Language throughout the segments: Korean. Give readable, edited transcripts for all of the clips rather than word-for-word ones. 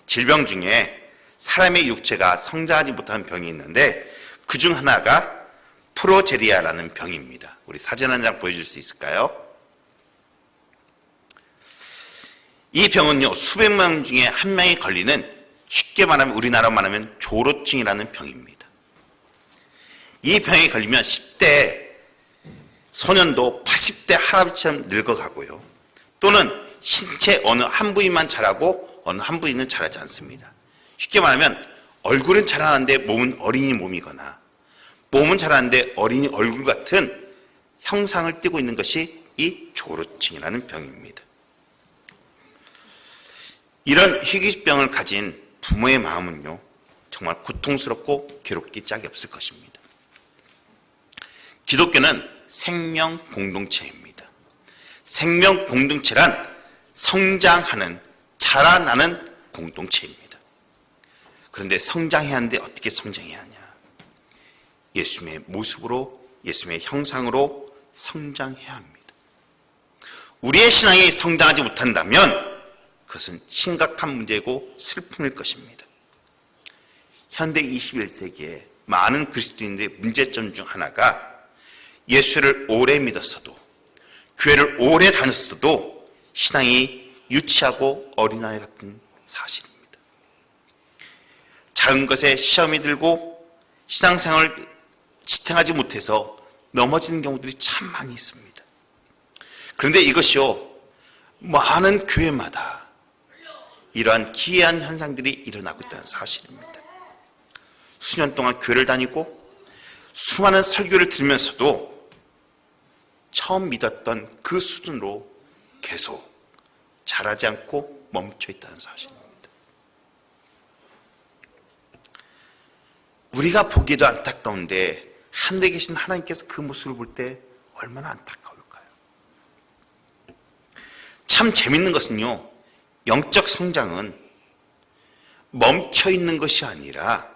질병 중에 사람의 육체가 성장하지 못하는 병이 있는데 그 중 하나가 프로제리아라는 병입니다. 우리 사진 한 장 보여줄 수 있을까요? 이 병은요, 수백만 명 중에 한 명이 걸리는, 쉽게 말하면 우리나라로 말하면 조로증이라는 병입니다. 이 병에 걸리면 10대 소년도 80대 할아버지처럼 늙어가고요. 또는 신체 어느 한 부위만 자라고 어느 한 부위는 자라지 않습니다. 쉽게 말하면 얼굴은 자라는데 몸은 어린이 몸이거나 몸은 자라는데 어린이 얼굴 같은 형상을 띠고 있는 것이 이 조로증이라는 병입니다. 이런 희귀병을 가진 부모의 마음은요, 정말 고통스럽고 괴롭기 짝이 없을 것입니다. 기독교는 생명 공동체입니다. 생명 공동체란 성장하는, 자라나는 공동체입니다. 그런데 성장해야 하는데 어떻게 성장해야 하냐? 예수님의 모습으로, 예수님의 형상으로 성장해야 합니다. 우리의 신앙이 성장하지 못한다면 그것은 심각한 문제고 슬픔일 것입니다. 현대 21세기에 많은 그리스도인들의 문제점 중 하나가 예수를 오래 믿었어도, 교회를 오래 다녔어도 신앙이 유치하고 어린아이 같은 사실입니다. 작은 것에 시험이 들고 신앙생활을 지탱하지 못해서 넘어지는 경우들이 참 많이 있습니다. 그런데 이것이요, 많은 교회마다 이러한 기이한 현상들이 일어나고 있다는 사실입니다. 수년 동안 교회를 다니고 수많은 설교를 들으면서도 처음 믿었던 그 수준으로 계속 자라지 않고 멈춰 있다는 사실입니다. 우리가 보기에도 안타까운데 하늘에 계신 하나님께서 그 모습을 볼 때 얼마나 안타까울까요? 참 재밌는 것은요, 영적 성장은 멈춰 있는 것이 아니라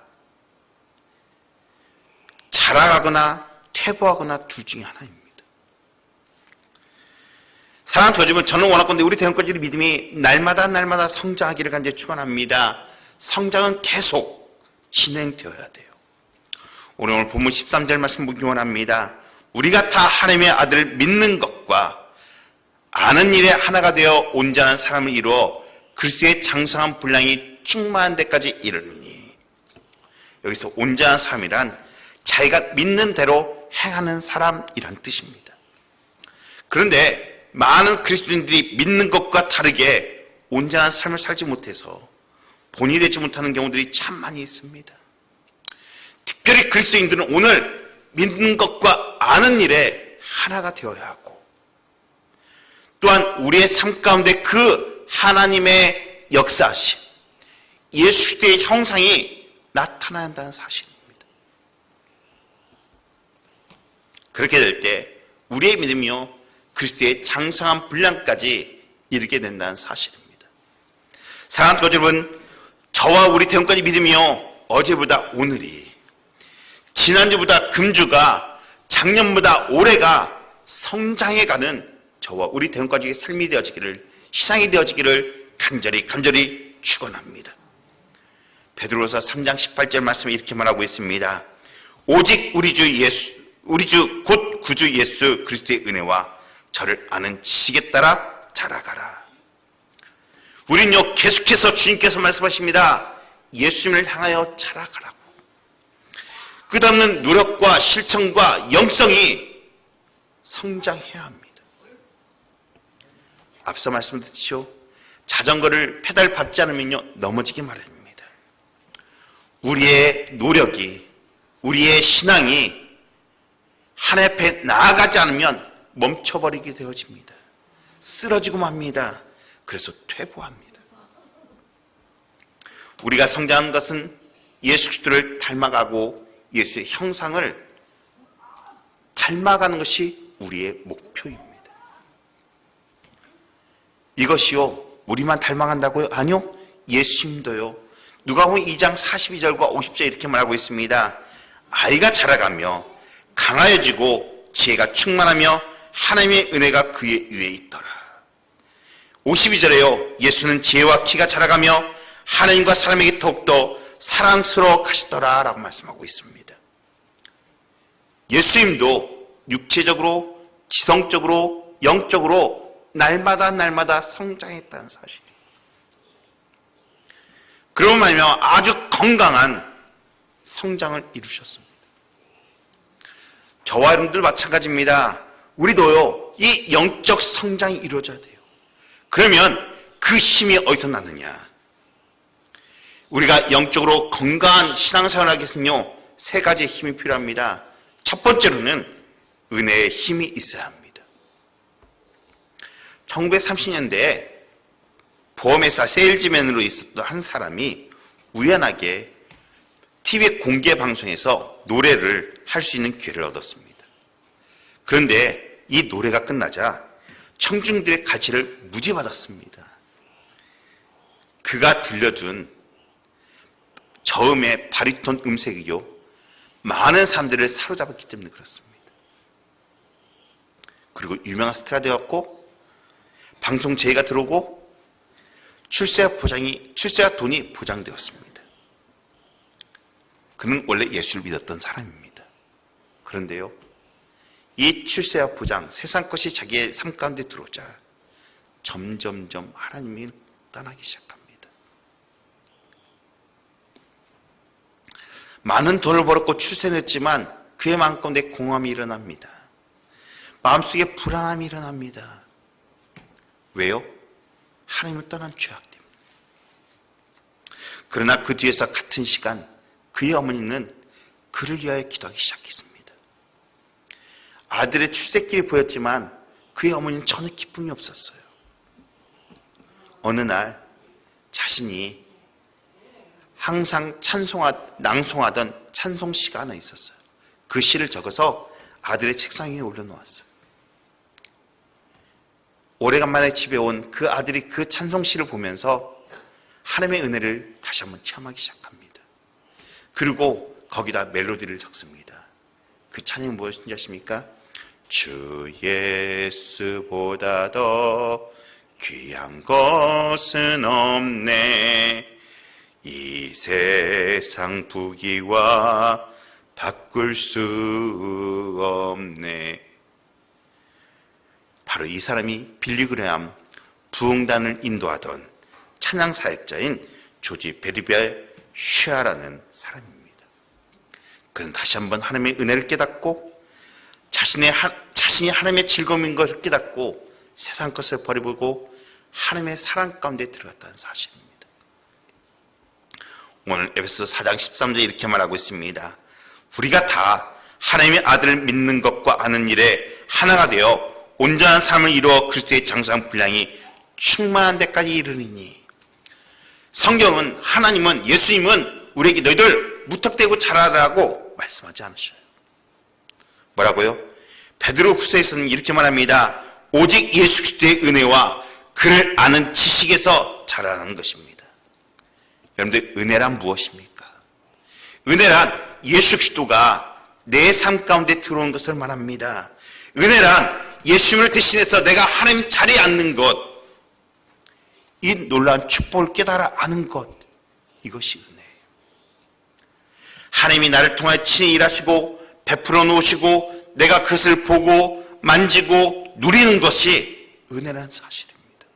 자라가거나 퇴보하거나 둘 중에 하나입니다. 사랑하는 교주분, 저는 원하건대 우리 대원까지 믿음이 날마다 성장하기를 간절히 축원합니다. 성장은 계속 진행되어야 돼요. 오늘 본문 13절 말씀 보기 원합니다. 우리가 다 하나님의 아들을 믿는 것과 아는 일에 하나가 되어 온전한 사람을 이루어 그리스도의 장성한 분량이 충만한 데까지 이르느니. 여기서 온전한 사람이란 자기가 믿는 대로 행하는 사람이란 뜻입니다. 그런데 많은 그리스도인들이 믿는 것과 다르게 온전한 삶을 살지 못해서 본이 되지 못하는 경우들이 참 많이 있습니다. 특별히 그리스도인들은 오늘 믿는 것과 아는 일에 하나가 되어야 하고, 또한 우리의 삶 가운데 그 하나님의 역사하심, 예수 그리스도의 형상이 나타나야 한다는 사실입니다. 그렇게 될 때 우리의 믿음이요, 그리스도의 장성한 분량까지 이르게 된다는 사실입니다. 사랑하는 교주 여러분, 저와 우리 대원까지 믿음이요, 어제보다 오늘이, 지난주보다 금주가, 작년보다 올해가 성장해가는 저와 우리 대원까지의 삶이 되어지기를, 시상이 되어지기를 간절히 축원합니다. 베드로서 3장 18절 말씀에 이렇게 말하고 있습니다. 오직 우리 주 곧 구주 예수 그리스도의 은혜와 저를 아는 지식에 따라 자라가라. 우리는요, 계속해서 주님께서 말씀하십니다. 예수님을 향하여 자라가라고. 끝없는 노력과 실천과 영성이 성장해야 합니다. 앞서 말씀드렸죠, 자전거를 페달 밟지 않으면요, 넘어지기 마련입니다. 우리의 노력이, 우리의 신앙이 하나님 앞에 나아가지 않으면 멈춰버리게 되어집니다. 쓰러지고 맙니다. 그래서 퇴보합니다. 우리가 성장한 것은 예수 그리스도를 닮아가고 예수의 형상을 닮아가는 것이 우리의 목표입니다. 이것이요, 우리만 닮아간다고요? 아니요, 예수님도요. 누가복음 2장 42절과 50절 이렇게 말하고 있습니다. 아이가 자라가며 강하여지고 지혜가 충만하며 하나님의 은혜가 그의 위에 있더라. 52절에요, 예수는 지혜와 키가 자라가며 하나님과 사람에게 더욱더 사랑스러워 가시더라 라고 말씀하고 있습니다. 예수님도 육체적으로, 지성적으로, 영적으로 날마다 성장했다는 사실이. 그러고 말미암아 아주 건강한 성장을 이루셨습니다. 저와 여러분들 마찬가지입니다. 우리도요, 이 영적 성장이 이루어져야 돼요. 그러면 그 힘이 어디서 나느냐? 우리가 영적으로 건강한 신앙생활을 하기 위해서는요, 세 가지의 힘이 필요합니다. 첫 번째로는 은혜의 힘이 있어야 합니다. 1930년대에 보험회사 세일즈맨으로 있었던 한 사람이 우연하게 TV 공개 방송에서 노래를 할 수 있는 기회를 얻었습니다. 그런데 이 노래가 끝나자 청중들의 가치를 무지받았습니다. 그가 들려준 저음의 바리톤 음색이요, 많은 사람들을 사로잡았기 때문에 그렇습니다. 그리고 유명한 스타가 되었고, 방송 제의가 들어오고, 출세와 돈이 보장되었습니다. 그는 원래 예수를 믿었던 사람입니다. 그런데요, 이 출세와 보장, 세상 것이 자기의 삶 가운데 들어오자 점점점 하나님을 떠나기 시작합니다. 많은 돈을 벌었고 출세했지만 그의 마음 가운데 공허함이 일어납니다. 마음속에 불안함이 일어납니다. 왜요? 하나님을 떠난 죄악 때문에. 그러나 그 뒤에서 같은 시간 그의 어머니는 그를 위하여 기도하기 시작했습니다. 아들의 출세길이 보였지만 그의 어머니는 전혀 기쁨이 없었어요. 어느 날 자신이 항상 낭송하던 찬송시가 하나 있었어요. 그 시를 적어서 아들의 책상 위에 올려놓았어요. 오래간만에 집에 온 그 아들이 그 찬송시를 보면서 하나님의 은혜를 다시 한번 체험하기 시작합니다. 그리고 거기다 멜로디를 적습니다. 그 찬양이 무엇인지 아십니까? 주 예수보다 더 귀한 것은 없네. 이 세상 부귀와 바꿀 수 없네. 바로 이 사람이 빌리 그레함 부흥단을 인도하던 찬양 사역자인 조지 베리벨 쉐아라는 사람입니다. 그는 다시 한번 하나님의 은혜를 깨닫고 자신이 하나님의 즐거움인 것을 깨닫고 세상 것을 버리고 하나님의 사랑 가운데 들어갔다는 사실입니다. 오늘 에베소 4장 13절에 이렇게 말하고 있습니다. 우리가 다 하나님의 아들을 믿는 것과 아는 일에 하나가 되어 온전한 삶을 이루어 그리스도의 장성한 분량이 충만한 데까지 이르리니. 성경은, 하나님은, 예수님은 우리에게 너희들 무턱대고 자라라고 말씀하지 않으셔요. 뭐라고요? 베드로 후서에서는 이렇게 말합니다. 오직 예수 그리스도의 은혜와 그를 아는 지식에서 자라는 것입니다. 여러분들, 은혜란 무엇입니까? 은혜란 예수 그리스도가 내 삶 가운데 들어온 것을 말합니다. 은혜란 예수님을 대신해서 내가 하나님 자리에 앉는 것, 이 놀라운 축복을 깨달아 아는 것, 이것이 은혜예요. 하나님이 나를 통하여 친히 일하시고 베풀어 놓으시고 내가 그것을 보고 만지고 누리는 것이 은혜라는 사실입니다.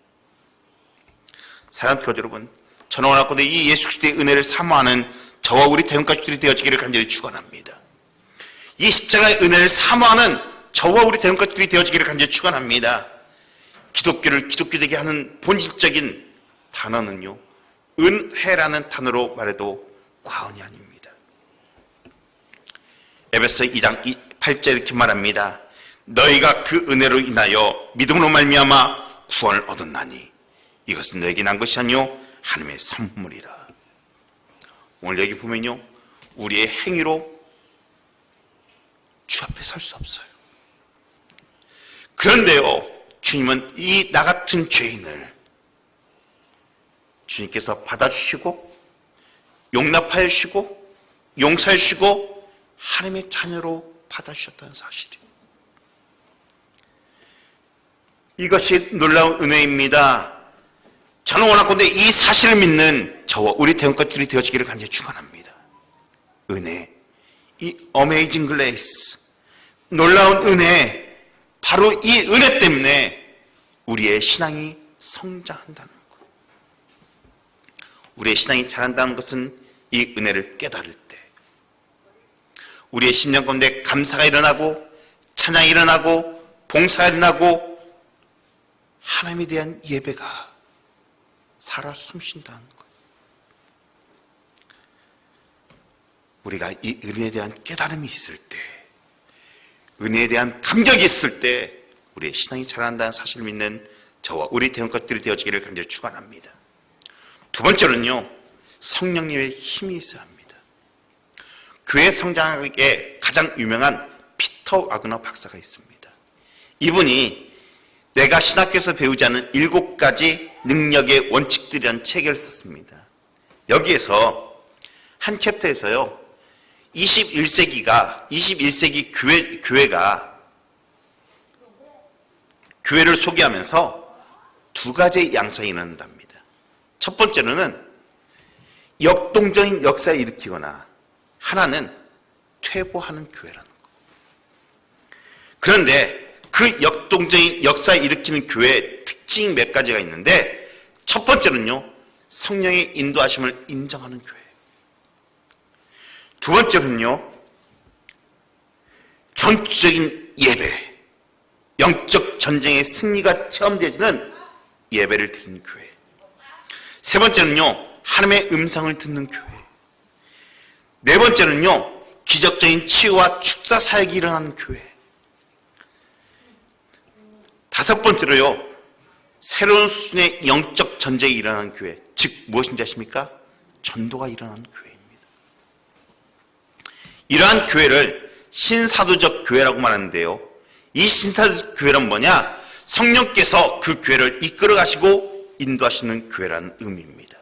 사랑하는 교회 여러분, 저는 원하건대 이 예수 그리스도의 은혜를 사모하는 저와 우리 대형가족들이 되어지기를 간절히 축원합니다. 이 십자가의 은혜를 사모하는 저와 우리 대형가족들이 되어지기를 간절히 축원합니다. 기독교를 기독교되게 하는 본질적인 단어는요, 은혜라는 단어로 말해도 과언이 아닙니다. 에베소 2장 8절 이렇게 말합니다. 너희가 그 은혜로 인하여 믿음으로 말미암아 구원을 얻었나니 이것은 너에게 난 것이 아니요 하나님의 선물이라. 오늘 여기 보면요, 우리의 행위로 주 앞에 설 수 없어요. 그런데요, 주님은 이 나 같은 죄인을 주님께서 받아주시고 용납하여 주시고 용서해 주시고 하나님의 자녀로 받아주셨다는 사실이에요. 이것이 놀라운 은혜입니다. 저는 원하건대 이 사실을 믿는 저와 우리 대원것들이 되어지기를 간절히 축원합니다. 은혜, 이 어메이징 글레이스, 놀라운 은혜, 바로 이 은혜 때문에 우리의 신앙이 성장한다는 것. 우리의 신앙이 자란다는 것은 이 은혜를 깨달을 때 우리의 심령 가운데 감사가 일어나고 찬양이 일어나고 봉사가 일어나고 하나님에 대한 예배가 살아 숨쉰다는 것. 우리가 이 은혜에 대한 깨달음이 있을 때, 은혜에 대한 감격이 있을 때 우리의 신앙이 자란다는 사실을 믿는 저와 우리 대원것들이 되어지기를 간절히 축원합니다. 두 번째로는요, 성령님의 힘이 있어야 합니다. 교회 성장학의 가장 유명한 피터 와그너 박사가 있습니다. 이분이 내가 신학교에서 배우지 않은 7가지 능력의 원칙들이라는 책을 썼습니다. 여기에서 한 챕터에서요, 21세기 교회를 소개하면서 2가지의 양상이 일어난답니다. 첫 번째로는 역동적인 역사를 일으키거나 하나는 퇴보하는 교회라는 것. 그런데 그 역동적인 역사를 일으키는 교회의 특징이 몇 가지가 있는데, 첫 번째는요, 성령의 인도하심을 인정하는 교회. 두 번째는요, 전투적인 예배, 영적 전쟁의 승리가 체험되어지는 예배를 드리는 교회. 세 번째는요, 하나님의 음성을 듣는 교회. 네 번째는요, 기적적인 치유와 축사 사역이 일어나는 교회. 다섯 번째로요, 새로운 수준의 영적 전쟁이 일어나는 교회, 즉 무엇인지 아십니까? 전도가 일어나는 교회입니다. 이러한 교회를 신사도적 교회라고 말하는데요, 이 신사도적 교회란 뭐냐? 성령께서 그 교회를 이끌어 가시고 인도하시는 교회라는 의미입니다.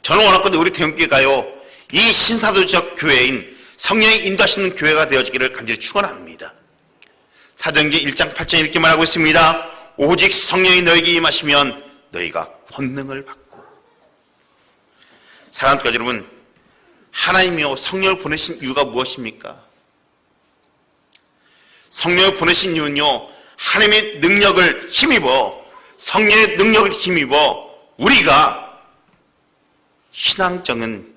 저는 원하건대 우리 대원교회가요, 이 신사도적 교회인 성령이 인도하시는 교회가 되어지기를 간절히 축원합니다. 사도행전 1장 8절 이렇게 말하고 있습니다. 오직 성령이 너에게 임하시면 너희가 권능을 받고. 사랑하는 교회 여러분, 하나님이요 성령을 보내신 이유가 무엇입니까? 성령을 보내신 이유는요, 하나님의 능력을 힘입어, 성령의 능력을 힘입어 우리가 신앙적인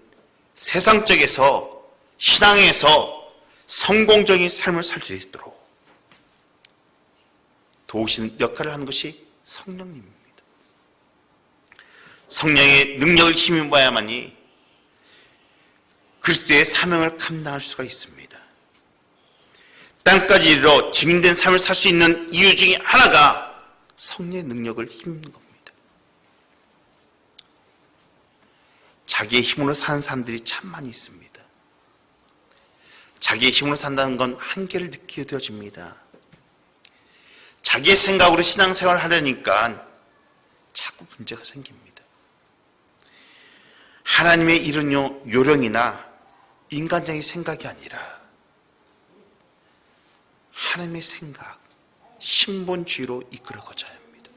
세상적에서 신앙에서 성공적인 삶을 살 수 있도록 도우시는 역할을 하는 것이 성령님입니다. 성령의 능력을 힘입어야만이 그리스도의 사명을 감당할 수가 있습니다. 땅까지 이르러 증인된 삶을 살 수 있는 이유 중에 하나가 성령의 능력을 힘입는 겁니다. 자기의 힘으로 사는 사람들이 참 많이 있습니다. 자기의 힘으로 산다는 건 한계를 느끼게 되어집니다. 자기의 생각으로 신앙생활을 하려니까 자꾸 문제가 생깁니다. 하나님의 일은요, 요령이나 인간적인 생각이 아니라 하나님의 생각, 신본주의로 이끌어가야 합니다.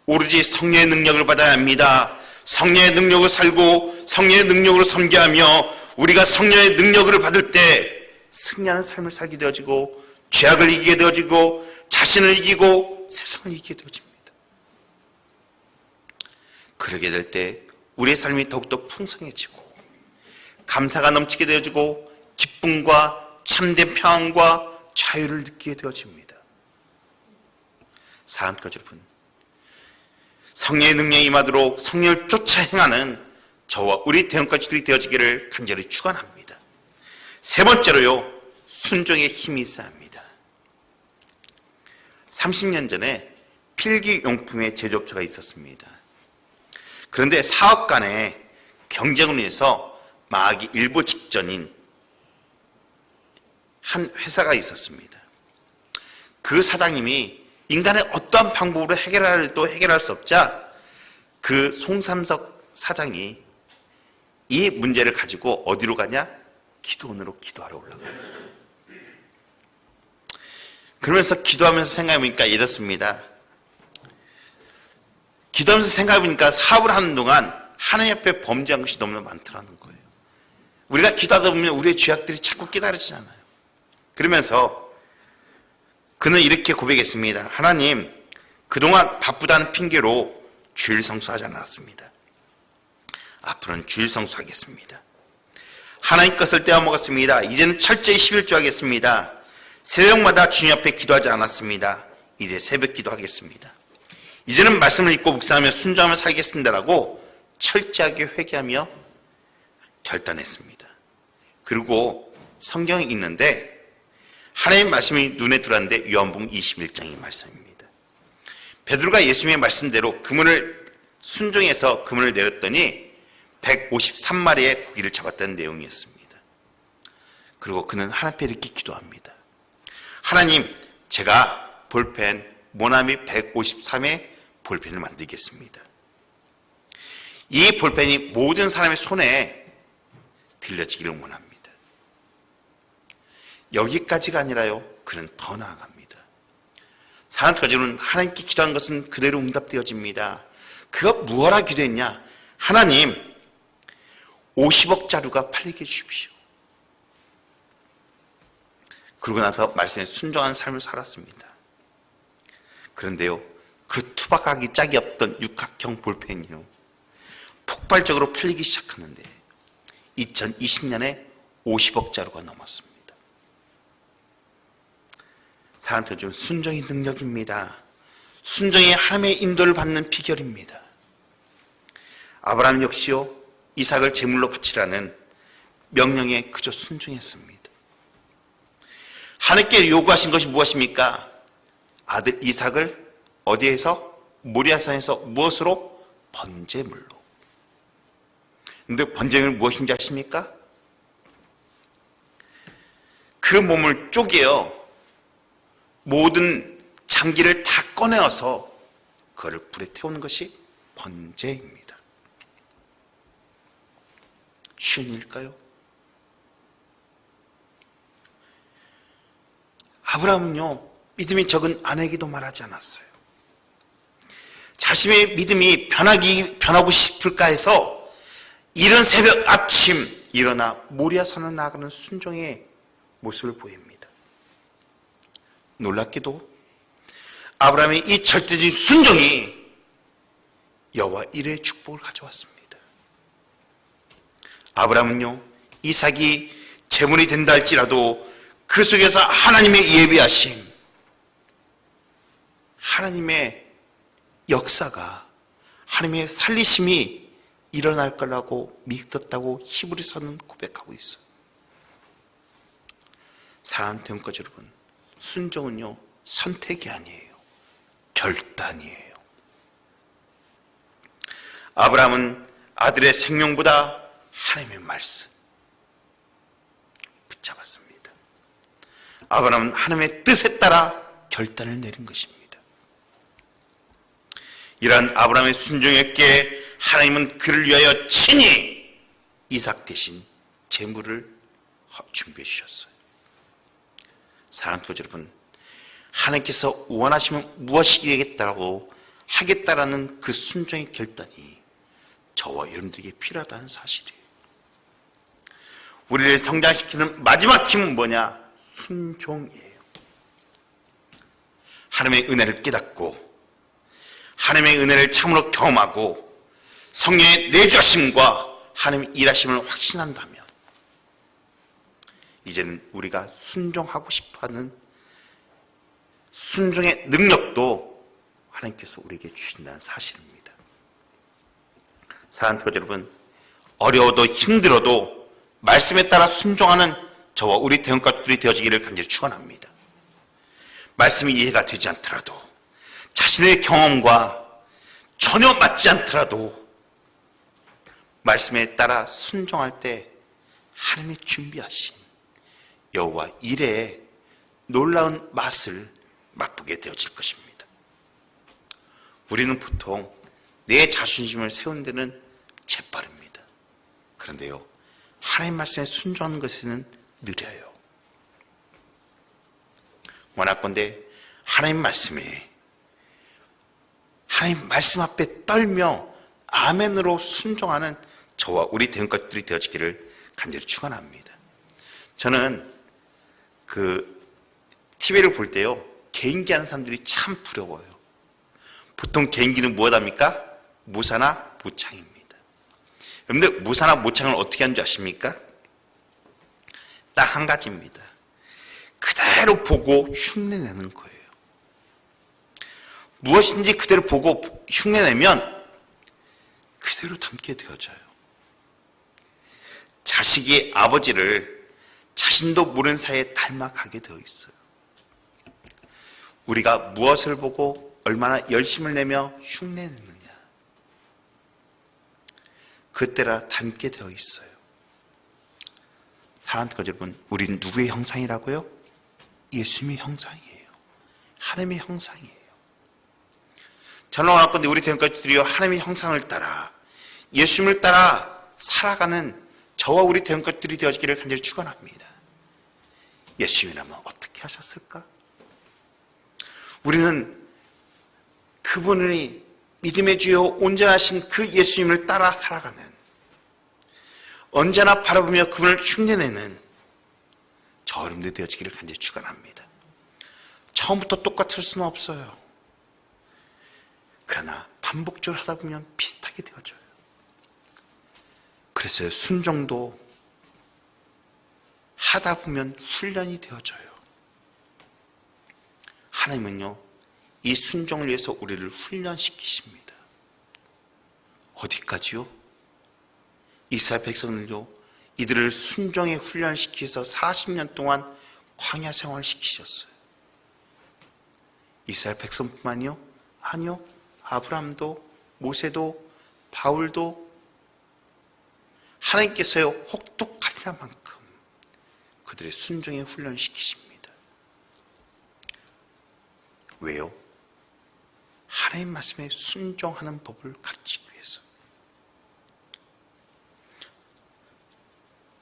오로지 성령의 능력을 받아야 합니다. 성령의 능력을 살고 성령의 능력으로 섬기하며 우리가 성령의 능력을 받을 때 승리하는 삶을 살게 되어지고 죄악을 이기게 되어지고 자신을 이기고 세상을 이기게 되어집니다. 그러게 될 때 우리의 삶이 더욱더 풍성해지고 감사가 넘치게 되어지고 기쁨과 참된 평안과 자유를 느끼게 되어집니다. 사랑하는 여러분, 성령의 능력이 임하도록 성령을 쫓아 행하는 저와 우리 대원까지들이 되어지기를 간절히 축원합니다. 세 번째로요, 순종의 힘이 있어야 합니다. 30년 전에 필기용품의 제조업체가 있었습니다. 그런데 사업 간에 경쟁으로 인해서 망하기 일보 직전인 한 회사가 있었습니다. 그 사장님이 인간의 어떠한 방법으로 해결할 수 없자 그 송삼석 사장이 이 문제를 가지고 어디로 가냐? 기도원으로 기도하러 올라가요. 그러면서 기도하면서 생각해보니까 이렇습니다. 기도하면서 생각해보니까 사업을 하는 동안 하나님 앞에 범죄한 것이 너무나 많더라는 거예요. 우리가 기도하다 보면 우리의 죄악들이 자꾸 깨달아지잖아요. 그러면서 그는 이렇게 고백했습니다. 하나님, 그동안 바쁘다는 핑계로 주일 성수하지 않았습니다. 앞으로는 주일 성수하겠습니다. 하나님 것을 떼어먹었습니다. 이제는 철저히 11조 하겠습니다. 새벽마다 주님 앞에 기도하지 않았습니다. 이제 새벽 기도하겠습니다. 이제는 말씀을 읽고 묵상하며 순종하며 살겠습니다라고 철저하게 회개하며 결단했습니다. 그리고 성경이 있는데 하나님의 말씀이 눈에 들어왔는데 요한복음 21장의 말씀입니다. 베드로가 예수님의 말씀대로 그물을 순종해서 그물을 내렸더니 153마리의 고기를 잡았다는 내용이었습니다. 그리고 그는 하나님 앞에 이렇게 기도합니다. 하나님, 제가 볼펜 모나미 153의 볼펜을 만들겠습니다. 이 볼펜이 모든 사람의 손에 들려지기를 원합니다. 여기까지가 아니라요, 그는 더 나아갑니다. 사람 터지는 하나님께 기도한 것은 그대로 응답되어집니다. 그가 무엇라 기도했냐? 하나님, 50억 자루가 팔리게 해주십시오. 그러고 나서 말씀에 순종한 삶을 살았습니다. 그런데요, 그 투박하기 짝이 없던 육각형 볼펜이요, 폭발적으로 팔리기 시작하는데 2020년에 50억 자루가 넘었습니다. 사람들 중 순종이 능력입니다. 순종이 하나님의 인도를 받는 비결입니다. 아브라함 역시요, 이삭을 제물로 바치라는 명령에 그저 순종했습니다. 하나님께 요구하신 것이 무엇입니까? 아들 이삭을 어디에서? 모리아산에서 무엇으로? 번제물로. 근데 번제물은 무엇인지 아십니까? 그 몸을 쪼개어 모든 장기를 다 꺼내어서 그거를 불에 태우는 것이 번제입니다. 쉬운 일일까요? 아브라함은요, 믿음이 적은 아내에게도 말하지 않았어요. 자신의 믿음이 변하고 싶을까 해서 이른 새벽 아침 일어나 모리아산으로 나아가는 순종의 모습을 보입니다. 놀랍게도 아브라함의 이 절대적인 순종이 여호와 이레의 축복을 가져왔습니다. 아브라함은요, 이삭이 제물이 된다 할지라도 그 속에서 하나님의 예비하심, 하나님의 역사가, 하나님의 살리심이 일어날 거라고 믿었다고 히브리서는 고백하고 있어요. 사랑하는 대원까지 여러분, 순종은요, 선택이 아니에요. 결단이에요. 아브라함은 아들의 생명보다 하나님의 말씀 붙잡았습니다. 아브라함은 하나님의 뜻에 따라 결단을 내린 것입니다. 이러한 아브라함의 순종했기에 하나님은 그를 위하여 친히 이삭 대신 제물을 준비해 주셨어요. 사랑하는 교회 여러분, 하나님께서 원하시면 무엇이 되겠다고 하겠다라는 그 순종의 결단이 저와 여러분들에게 필요하다는 사실이에요. 우리를 성장시키는 마지막 힘은 뭐냐? 순종이에요. 하나님의 은혜를 깨닫고 하나님의 은혜를 참으로 경험하고 성령의 내주하심과 하나님의 일하심을 확신한다면 이제는 우리가 순종하고 싶어하는 순종의 능력도 하나님께서 우리에게 주신다는 사실입니다. 사랑하는 교회 여러분, 어려워도 힘들어도 말씀에 따라 순종하는 저와 우리 대원가족들이 되어지기를 간절히 축원합니다. 말씀이 이해가 되지 않더라도, 자신의 경험과 전혀 맞지 않더라도 말씀에 따라 순종할 때 하나님의 준비하신 여호와 일의 놀라운 맛을 맛보게 되어질 것입니다. 우리는 보통 내 자존심을 세우는 데는 재빠릅니다. 그런데요, 하나님 말씀에 순종하는 것에는 느려요. 원하건대 하나님 말씀에, 하나님 말씀 앞에 떨며 아멘으로 순종하는 저와 우리 된 것들이 되어지기를 간절히 축원합니다. 저는 TV를 볼 때요, 개인기 하는 사람들이 참 부러워요. 보통 개인기는 무엇합니까? 모사나 모창입니다. 여러분들, 모사나 모창을 어떻게 하는 줄 아십니까? 딱 한 가지입니다. 그대로 보고 흉내내는 거예요. 무엇인지 그대로 보고 흉내내면 그대로 닮게 되어져요. 자식이 아버지를 자신도 모르는 사이에 닮아가게 되어 있어요. 우리가 무엇을 보고 얼마나 열심을 내며 흉내내느냐, 그때라 닮게 되어 있어요. 사랑하는 여러분, 우리는 누구의 형상이라고요? 예수님의 형상이에요. 하나님의 형상이에요. 저는 원하건대 우리 된 것들이요, 하나님의 형상을 따라 예수님을 따라 살아가는 저와 우리 된 것들이 되어지기를 간절히 축원합니다. 예수님이라면 어떻게 하셨을까? 우리는 그분이 믿음의 주요 온전하신 그 예수님을 따라 살아가는, 언제나 바라보며 그분을 흉내내는 저 여러분들 되어지기를 간절히 축원합니다. 처음부터 똑같을 수는 없어요. 그러나 반복적으로 하다 보면 비슷하게 되어져요. 그래서 순종도 하다 보면 훈련이 되어져요. 하나님은요, 이 순종을 위해서 우리를 훈련시키십니다. 어디까지요? 이스라엘 백성을요, 이들을 순종에 훈련시켜서 40년 동안 광야 생활을 시키셨어요. 이스라엘 백성뿐만이요? 아니요. 아브라함도, 모세도, 바울도 하나님께서요, 혹독하리라 만큼 그들의 순종에 훈련시키십니다. 왜요? 하나님 말씀에 순종하는 법을 가르치기 위해서.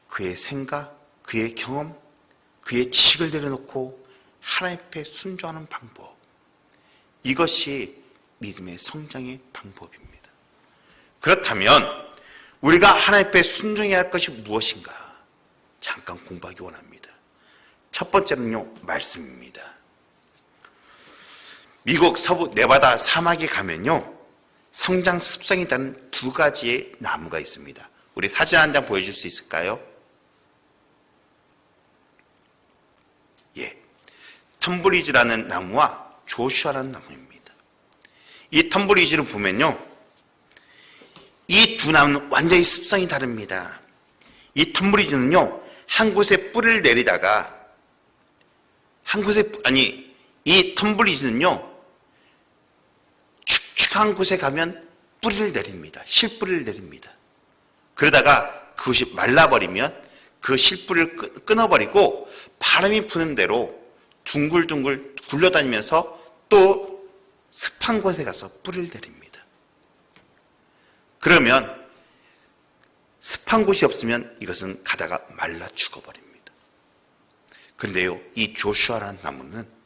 그의 생각, 그의 경험, 그의 지식을 내려놓고 하나님 앞에 순종하는 방법, 이것이 믿음의 성장의 방법입니다. 그렇다면 우리가 하나님 앞에 순종해야 할 것이 무엇인가? 잠깐 공부하기 원합니다. 첫 번째는요, 말씀입니다. 미국 서부 네바다 사막에 가면요, 성장 습성이 다른 두 가지의 나무가 있습니다. 우리 사진 한 장 보여줄 수 있을까요? 예, 텀블리즈라는 나무와 조슈아라는 나무입니다. 이 텀블리즈를 보면요, 이 두 나무는 완전히 습성이 다릅니다. 이 텀블리즈는요, 한 곳에 뿌리를 내리다가 이 텀블리즈는요, 축축한 곳에 가면 뿌리를 내립니다. 실뿌리를 내립니다. 그러다가 그것이 말라버리면 그 실뿌리를 끊어버리고 바람이 부는 대로 둥글둥글 굴러다니면서 또 습한 곳에 가서 뿌리를 내립니다. 그러면 습한 곳이 없으면 이것은 가다가 말라 죽어버립니다. 그런데요, 이 조슈아라는 나무는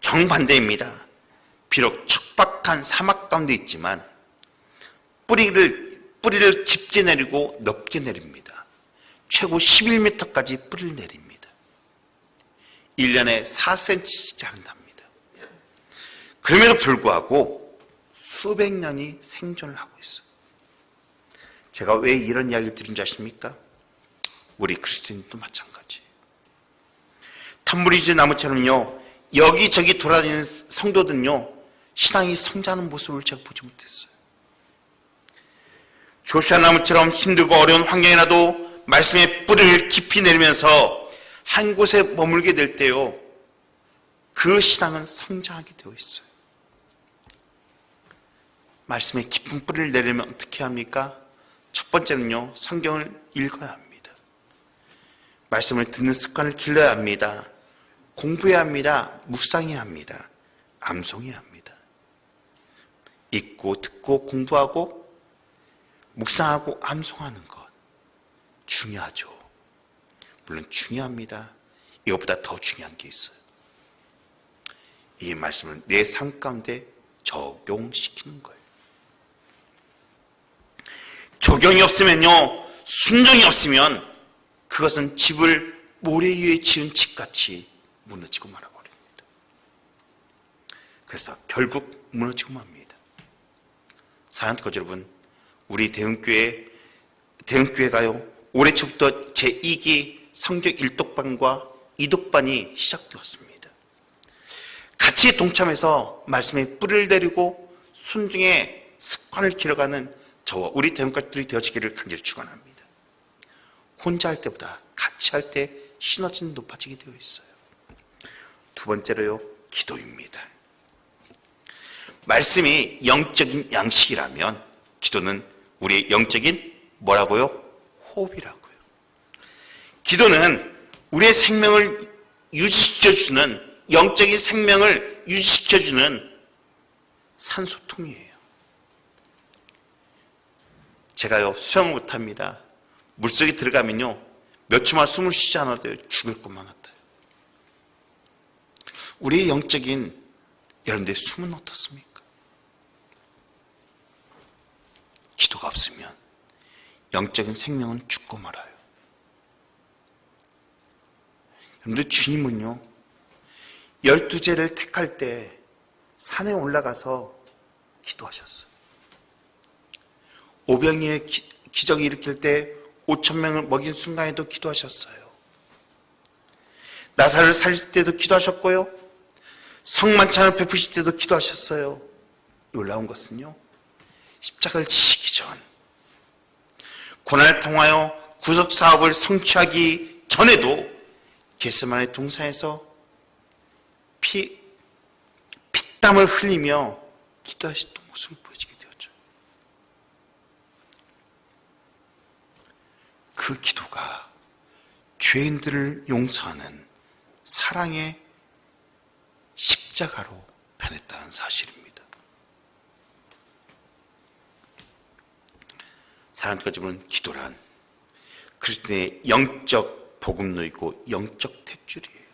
정반대입니다. 비록 척박한 사막 가운데 있지만 뿌리를 깊게 내리고 넓게 내립니다. 최고 11m까지 뿌리를 내립니다. 1년에 4cm씩 자란답니다. 그럼에도 불구하고 수백 년이 생존을 하고 있어요. 제가 왜 이런 이야기를 드린 줄 아십니까? 우리 그리스도인도 마찬가지예요. 텀블리즈 나무처럼요, 여기저기 돌아다니는 성도들은요, 신앙이 성장하는 모습을 제가 보지 못했어요. 조슈아 나무처럼 힘들고 어려운 환경이라도 말씀의 뿌리를 깊이 내리면서 한 곳에 머물게 될 때요, 그 신앙은 성장하게 되어 있어요. 말씀에 깊은 뿌리를 내리면 어떻게 합니까? 첫 번째는요, 성경을 읽어야 합니다. 말씀을 듣는 습관을 길러야 합니다. 공부해야 합니다. 묵상해야 합니다. 암송해야 합니다. 읽고 듣고 공부하고 묵상하고 암송하는 것 중요하죠. 물론 중요합니다. 이것보다 더 중요한 게 있어요. 이 말씀을 내 삶 가운데 적용시키는 거예요. 적용이 없으면요, 순종이 없으면 그것은 집을 모래 위에 지은 집같이 무너지고 말아버립니다. 그래서 결국 무너지고 맙니다. 사랑하는 거죠, 여러분. 우리 대흥교회가요, 올해 초부터 제2기 성경 1독반과 2독반이 시작되었습니다. 같이 동참해서 말씀에 뿌리를 내리고 순종의 습관을 길어가는 저와 우리 대흥가족들이 되어지기를 간절히 축원합니다. 혼자 할 때보다 같이 할 때 시너지는 높아지게 되어 있어요. 두 번째로요, 기도입니다. 말씀이 영적인 양식이라면 기도는 우리의 영적인 뭐라고요? 호흡이라고요. 기도는 우리의 생명을 유지시켜주는, 영적인 생명을 유지시켜주는 산소통이에요. 제가요, 수영을 못합니다. 물속에 들어가면요, 몇 초만 숨을 쉬지 않아도 죽을 것만 같아요. 우리의 영적인, 여러분들의 숨은 어떻습니까? 기도가 없으면 영적인 생명은 죽고 말아요. 여러분들, 주님은요, 12제를 택할 때 산에 올라가서 기도하셨어요. 오병이의 기적을 일으킬 때 5,000명을 먹인 순간에도 기도하셨어요. 나사를 살릴 때도 기도하셨고요, 성만찬을 베푸실 때도 기도하셨어요. 놀라운 것은요, 십자가를 지시기 전, 고난을 통하여 구속사업을 성취하기 전에도 겟세마네 동산에서 피땀을 흘리며 기도하셨던 모습을 보여주게 되었죠. 그 기도가 죄인들을 용서하는 사랑의 십자가로 변했다는 사실입니다. 사랑하는 여러분, 기도란 그리스도의 영적 복음로이고 영적 탯줄이에요.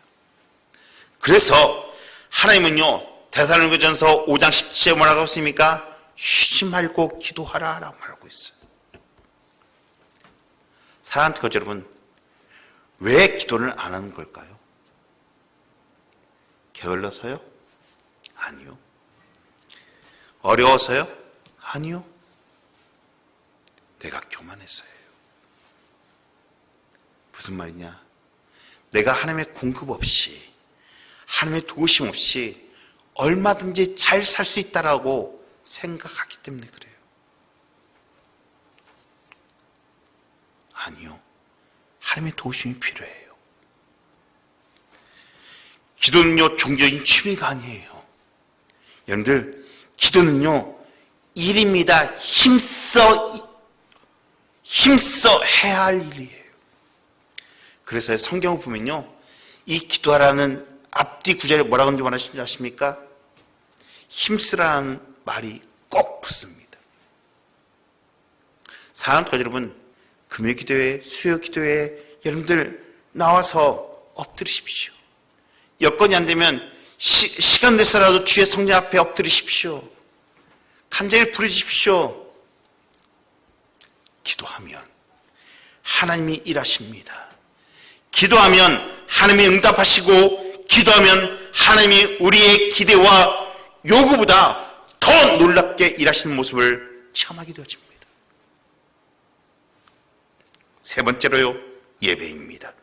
그래서 하나님은요, 데살로니가전서 5장 17절에 뭐라고 했습니까? 쉬지 말고 기도하라 라고 말하고 있어요. 사랑하는 여러분, 왜 기도를 안 하는 걸까요? 게을러서요? 아니요. 어려워서요? 아니요. 내가 교만해서예요. 무슨 말이냐? 내가 하나님의 공급 없이, 하나님의 도우심 없이 얼마든지 잘 살 수 있다라고 생각하기 때문에 그래요. 아니요. 하나님의 도우심이 필요해요. 기도는요, 종교적인 취미가 아니에요. 여러분들, 기도는요, 일입니다. 힘써 해야 할 일이에요. 그래서 성경을 보면요, 이 기도하라는 앞뒤 구절에 뭐라고 말하시는지 아십니까? 힘쓰라는 말이 꼭 붙습니다. 사랑하는 여러분, 금요 기도회, 수요 기도회 여러분들 나와서 엎드리십시오. 여건이 안 되면 시간 내서라도 주의 성령 앞에 엎드리십시오. 간절히 부르십시오. 기도하면 하나님이 일하십니다. 기도하면 하나님이 응답하시고, 기도하면 하나님이 우리의 기대와 요구보다 더 놀랍게 일하시는 모습을 체험하게 되어집니다. 세 번째로요, 예배입니다.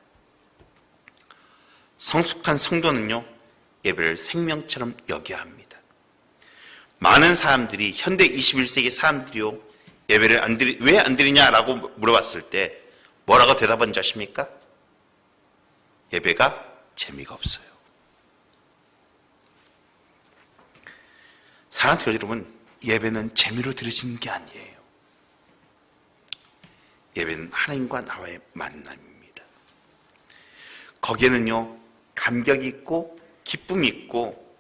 성숙한 성도는요, 예배를 생명처럼 여겨야 합니다. 많은 사람들이, 현대 21세기 사람들이요, 예배를 왜 안 드리냐라고 물어봤을 때 뭐라고 대답한지 아십니까? 예배가 재미가 없어요. 사랑하는 여러분, 예배는 재미로 드려지는 게 아니에요. 예배는 하나님과 나와의 만남입니다. 거기에는요, 감격이 있고 기쁨이 있고,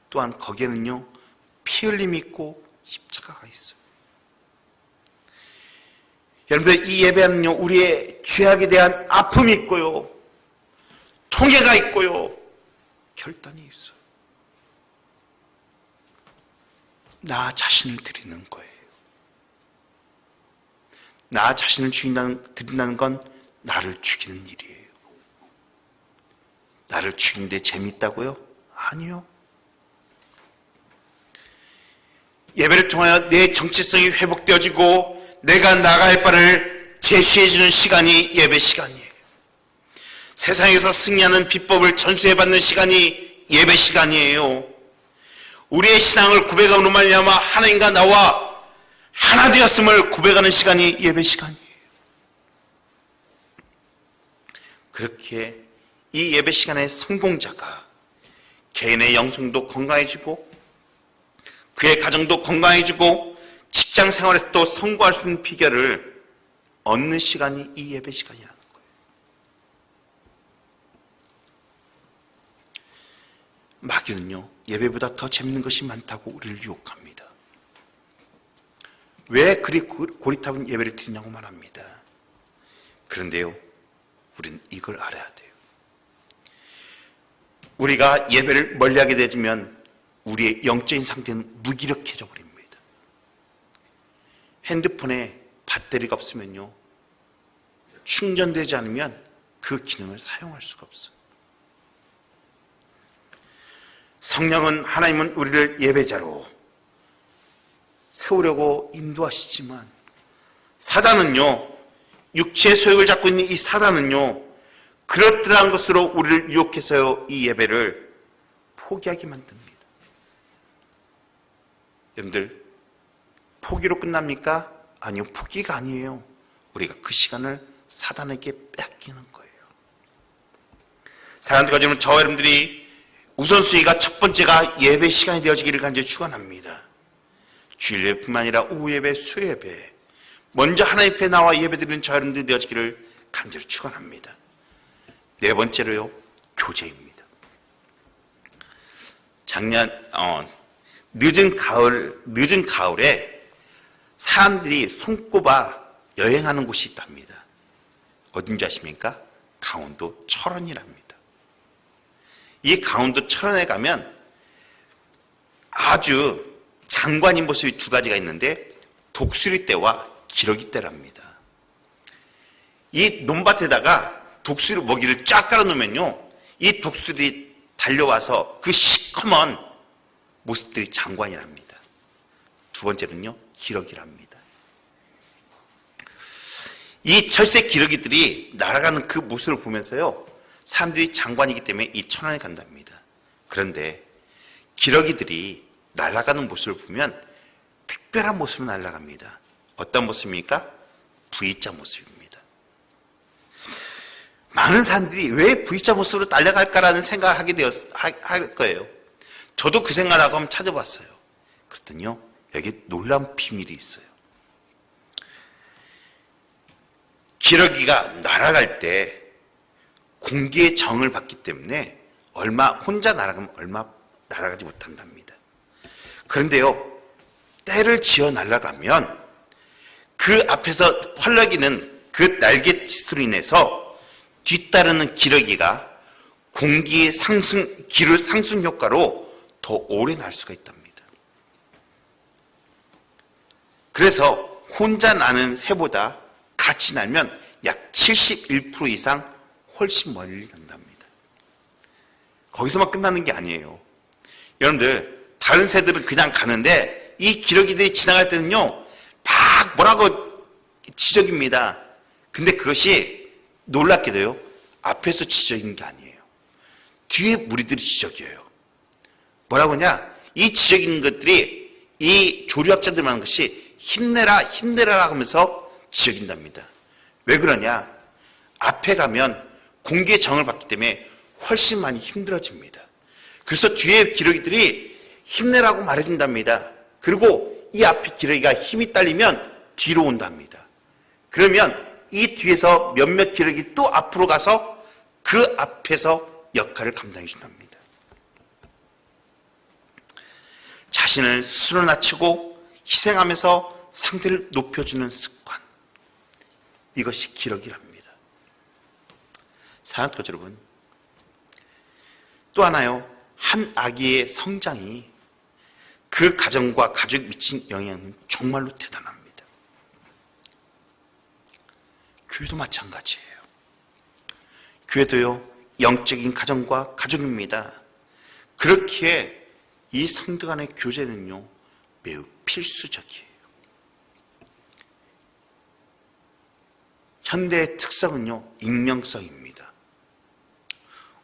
또한 거기에는요, 피 흘림이 있고 십자가가 있어요. 여러분들, 이 예배는요, 우리의 죄악에 대한 아픔이 있고요, 통해가 있고요, 결단이 있어요. 나 자신을 드리는 거예요. 나 자신을 드린다는 건 나를 죽이는 일이에요. 나를 죽이는데 재미있다고요? 아니요. 예배를 통하여 내 정체성이 회복되어지고 내가 나아갈 바를 제시해주는 시간이 예배 시간이에요. 세상에서 승리하는 비법을 전수해받는 시간이 예배 시간이에요. 우리의 신앙을 고백함으로 말미암아 하나님과 나와 하나 되었음을 고백하는 시간이 예배 시간이에요. 그렇게 이 예배 시간의 성공자가 개인의 영성도 건강해지고 그의 가정도 건강해지고 직장 생활에서도 성공할 수 있는 비결을 얻는 시간이 이 예배 시간이라는 거예요. 마귀는요, 예배보다 더 재밌는 것이 많다고 우리를 유혹합니다. 왜 그리 고리타분 예배를 드리냐고 말합니다. 그런데요, 우리는 이걸 알아야 돼요. 우리가 예배를 멀리하게 되면 우리의 영적인 상태는 무기력해져 버립니다. 핸드폰에 배터리가 없으면요, 충전되지 않으면 그 기능을 사용할 수가 없어요. 성령은, 하나님은 우리를 예배자로 세우려고 인도하시지만 사단은요, 육체의 소욕을 잡고 있는 이 사단은요, 그렇더라는 것으로 우리를 유혹해서요, 이 예배를 포기하게 만듭니다. 여러분들, 포기로 끝납니까? 아니요, 포기가 아니에요. 우리가 그 시간을 사단에게 뺏기는 거예요. 사랑하는 가족은, 저와 여러분들이 우선순위가 첫 번째가 예배 시간이 되어지기를 간절히 축원합니다. 주일 예배뿐만 아니라 오후 예배, 수요 예배, 먼저 하나님 앞에 나와 예배드리는 저와 여러분들이 되어지기를 간절히 축원합니다. 네 번째로요, 교제입니다. 작년 늦은 가을에 사람들이 손꼽아 여행하는 곳이 있답니다. 어딘지 아십니까? 강원도 철원이랍니다. 이 강원도 철원에 가면 아주 장관인 모습이 두 가지가 있는데 독수리떼와 기러기떼랍니다. 이 논밭에다가 독수리 먹이를 쫙 깔아놓으면요, 이 독수리들이 달려와서 그 시커먼 모습들이 장관이랍니다. 두 번째는요, 기러기랍니다. 이 철새 기러기들이 날아가는 그 모습을 보면서요, 사람들이 장관이기 때문에 이 천안에 간답니다. 그런데 기러기들이 날아가는 모습을 보면 특별한 모습으로 날아갑니다. 어떤 모습입니까? V자 모습입니다. 많은 사람들이 왜 V자 모습으로 날아갈까라는 생각을 할 거예요. 저도 그 생각을 하고 한번 찾아봤어요. 그랬더니요, 여기 놀라운 비밀이 있어요. 기러기가 날아갈 때 공기의 정을 받기 때문에 혼자 날아가면 얼마 날아가지 못한답니다. 그런데요, 때를 지어 날아가면 그 앞에서 펄럭이는 그 날갯짓으로 인해서 뒤따르는 기러기가 공기의 기류 상승 효과로 더 오래 날 수가 있답니다. 그래서 혼자 나는 새보다 같이 날면 약 71% 이상 훨씬 멀리 간답니다. 거기서만 끝나는 게 아니에요. 여러분들, 다른 새들은 그냥 가는데 이 기러기들이 지나갈 때는요, 막 뭐라고 지적입니다. 근데 그것이 놀랍게도요, 앞에서 지적인 게 아니에요. 뒤에 무리들이 지적이에요. 뭐라고 하냐, 이 지적인 것들이 이 조류학자들 말하는 것이 힘내라 힘내라 하면서 지적인답니다. 왜 그러냐, 앞에 가면 공기의 정을 받기 때문에 훨씬 많이 힘들어집니다. 그래서 뒤에 기러기들이 힘내라고 말해준답니다. 그리고 이 앞에 기러기가 힘이 딸리면 뒤로 온답니다. 그러면 이 뒤에서 몇몇 기러기 또 앞으로 가서 그 앞에서 역할을 감당해 준답니다. 자신을 스스로 낮추고 희생하면서 상대를 높여주는 습관, 이것이 기러기랍니다. 사랑하는 것 여러분, 또 하나요, 한 아기의 성장이 그 가정과 가족에 미친 영향은 정말로 대단합니다. 교회도 마찬가지예요. 교회도요, 영적인 가정과 가족입니다. 그렇기에 이 성도 간의 교제는요, 매우 필수적이에요. 현대의 특성은요, 익명성입니다.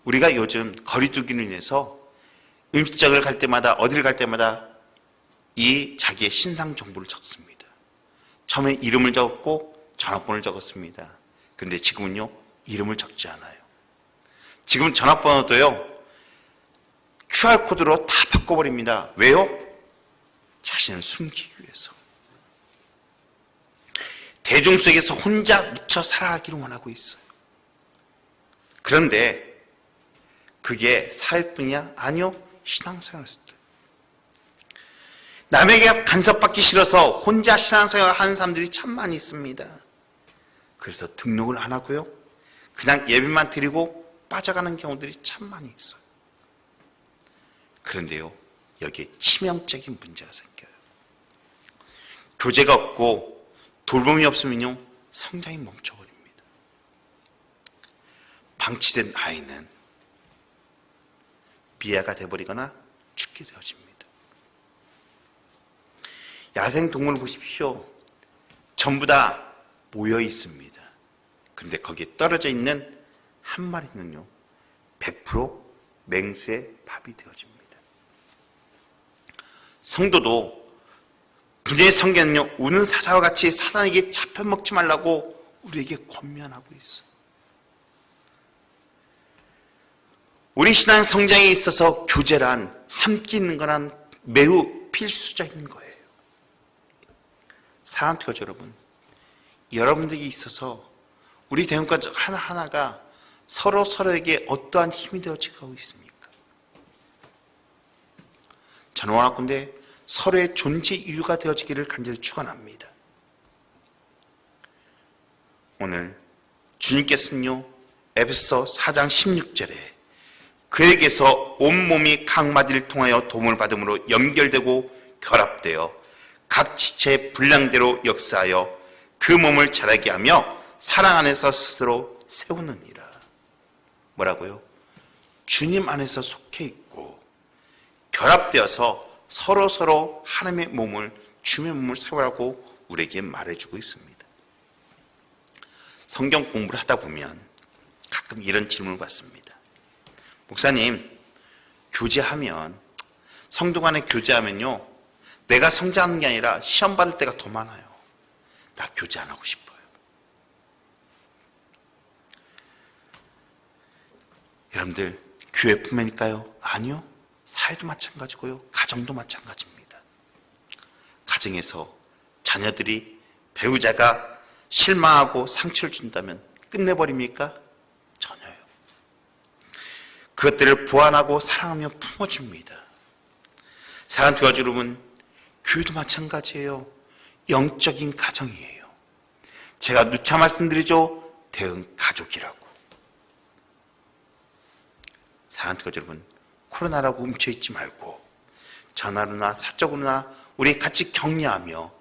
우리가 요즘 거리두기로 인해서 음식점을 갈 때마다, 어디를 갈 때마다 이 자기의 신상 정보를 적습니다. 처음에 이름을 적었고 전화번호를 적었습니다. 그런데 지금은요, 이름을 적지 않아요. 지금 전화번호도요, QR코드로 다 바꿔버립니다. 왜요? 자신을 숨기기 위해서. 대중 속에서 혼자 묻혀 살아가기를 원하고 있어요. 그런데 그게 사회뿐이야? 아니요. 신앙생활에서도. 남에게 간섭받기 싫어서 혼자 신앙생활 하는 사람들이 참 많이 있습니다. 그래서 등록을 안 하고요, 그냥 예배만 드리고 빠져가는 경우들이 참 많이 있어요. 그런데요, 여기에 치명적인 문제가 생겨요. 교제가 없고 돌봄이 없으면요, 성장이 멈춰버립니다. 방치된 아이는 미아가 되어버리거나 죽게 되어집니다. 야생동물을 보십시오. 전부 다 모여 있습니다. 그런데 거기에 떨어져 있는 한 마리는요, 100% 맹수의 밥이 되어집니다. 성도도 분의 성경은요, 우는 사자와 같이 사단에게 잡혀먹지 말라고 우리에게 권면하고 있어요. 우리 신앙 성장에 있어서 교제란, 함께 있는 거란 매우 필수적인 거예요. 사랑하는 교제 여러분, 여러분들에게 있어서 우리 대형가족 하나하나가 서로에게 어떠한 힘이 되어지고 있습니까? 저는 원하건대 서로의 존재 이유가 되어지기를 간절히 축원합니다. 오늘 주님께서는요, 에베소 4장 16절에 그에게서 온몸이 각 마디를 통하여 도움을 받음으로 연결되고 결합되어 각 지체의 분량대로 역사하여 그 몸을 자라게 하며 사랑 안에서 스스로 세우느니라. 뭐라고요? 주님 안에서 속해 있고 결합되어서 서로 하나님의 몸을, 주님의 몸을 세우라고 우리에게 말해주고 있습니다. 성경 공부를 하다 보면 가끔 이런 질문을 받습니다. 목사님, 교제하면, 성도 간에 교제하면요, 내가 성장하는 게 아니라 시험 받을 때가 더 많아요. 나 교제 안 하고 싶어요. 여러분들, 교회뿐만일까요? 아니요. 사회도 마찬가지고요, 가정도 마찬가지입니다. 가정에서 자녀들이 배우자가 실망하고 상처를 준다면 끝내버립니까? 전혀요. 그것들을 보완하고 사랑하며 품어줍니다. 사랑하는 교회 여러분, 교회도 마찬가지예요. 영적인 가정이에요. 제가 누차 말씀드리죠, 대응 가족이라고. 사랑하는 교회 여러분, 코로나라고 움켜있지 말고 전화로나 사적으로나 우리 같이 격려하며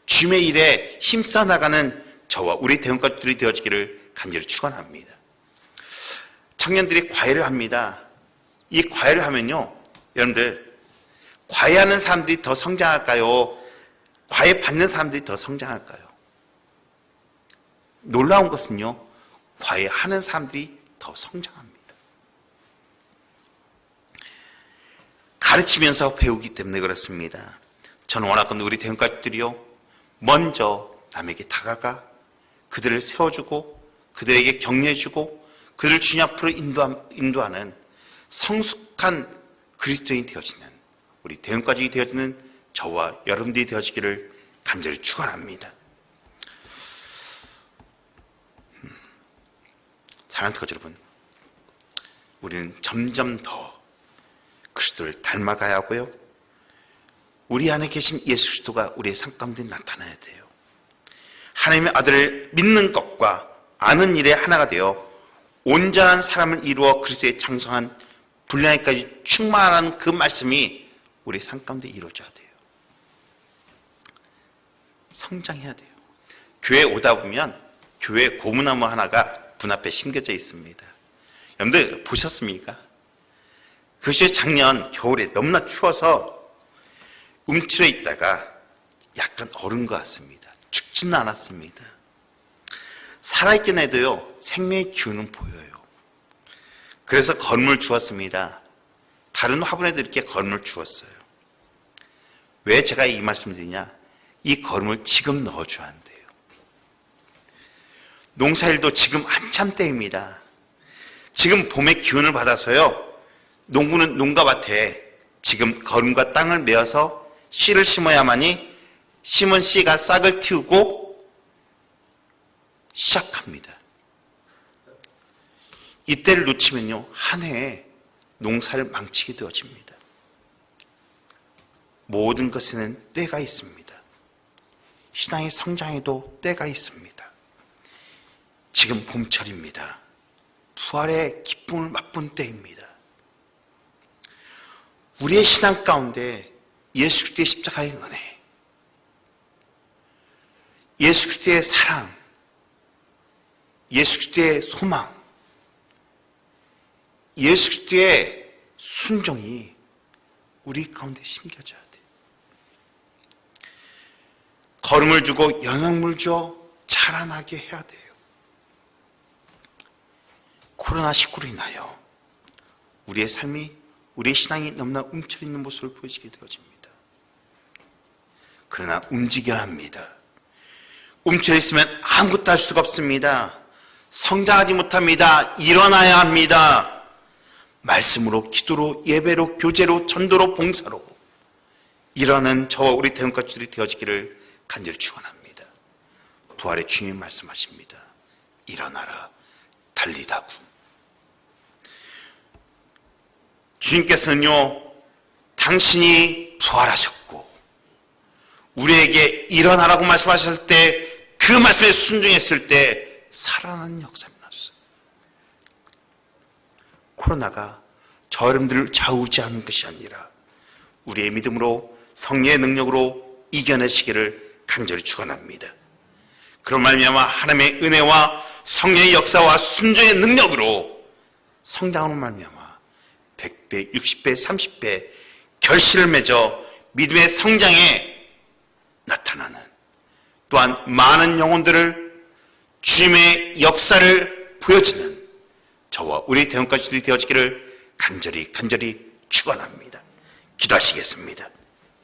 주님의 일에 힘써 나가는 저와 우리 대원가족들이 되어지기를 간절히 축원합니다. 청년들이 과외를 합니다. 이 과외를 하면요, 여러분들, 과외하는 사람들이 더 성장할까요? 과외 받는 사람들이 더 성장할까요? 놀라운 것은요, 과외하는 사람들이 더 성장합니다. 가르치면서 배우기 때문에 그렇습니다. 저는 원하건대 우리 대원가족들이요, 먼저 남에게 다가가 그들을 세워주고 그들에게 격려해주고 그들을 주님 앞으로 인도하는 성숙한 그리스도인이 되어지는, 우리 대원가족이 되어지는 저와 여러분들이 되어지기를 간절히 축원합니다. 사랑하는 가족 여러분, 우리는 점점 더 그리스도를 닮아가야 하고요, 우리 안에 계신 예수 그리스도가 우리의 삶 가운데 나타나야 돼요. 하나님의 아들을 믿는 것과 아는 일에 하나가 되어 온전한 사람을 이루어 그리스도의 장성한 분량에까지 충만한 그 말씀이 우리 삶 가운데 이루어져야 돼요. 성장해야 돼요. 교회 오다 보면 교회 고무나무 하나가 문 앞에 심겨져 있습니다. 여러분들 보셨습니까? 그것이 작년 겨울에 너무나 추워서 움츠려 있다가 약간 얼은 것 같습니다. 죽지는 않았습니다. 살아있긴 해도요, 생명의 기운은 보여요. 그래서 건물 주었습니다. 다른 화분에도 이렇게 건물 주었어요. 왜 제가 이 말씀을 드리냐? 이 건물 지금 넣어줘야 한대요. 농사일도 지금 한참 때입니다. 지금 봄의 기운을 받아서요, 농부는 농가밭에 지금 거름과 땅을 메어서 씨를 심어야만이 심은 씨가 싹을 틔우고 시작합니다. 이때를 놓치면요, 한 해에 농사를 망치게 되어집니다. 모든 것에는 때가 있습니다. 신앙의 성장에도 때가 있습니다. 지금 봄철입니다. 부활의 기쁨을 맛본 때입니다. 우리의 신앙 가운데 예수 그리스도의 십자가의 은혜, 예수 그리스도의 사랑, 예수 그리스도의 소망, 예수 그리스도의 순종이 우리 가운데 심겨져야 돼요. 거름을 주고 영양물 주어 자라나게 해야 돼요. 코로나19로 인하여 우리의 삶이, 우리의 신앙이 너무나 움츠려 있는 모습을 보여지게 되어집니다. 그러나 움직여야 합니다. 움츠려 있으면 아무것도 할 수가 없습니다. 성장하지 못합니다. 일어나야 합니다. 말씀으로, 기도로, 예배로, 교제로, 전도로, 봉사로 일어나는 저와 우리 대형가족들이 되어지기를 간절히 축원합니다. 부활의 주님이 말씀하십니다. 일어나라, 달리다구. 주님께서는요, 당신이 부활하셨고 우리에게 일어나라고 말씀하셨을 때, 그 말씀에 순종했을 때 살아나는 역사가 났어요. 코로나가 저 여러분들을 좌우지하는 것이 아니라 우리의 믿음으로, 성령의 능력으로 이겨내시기를 간절히 축원합니다. 그런 말미암아 하나님의 은혜와 성령의 역사와 순종의 능력으로 성장하는 말미암아 100배, 60배, 30배 결실을 맺어 믿음의 성장에 나타나는, 또한 많은 영혼들을 주님의 역사를 보여주는 저와 우리 대원가족들이 되어지기를 간절히 축원합니다. 기도하시겠습니다.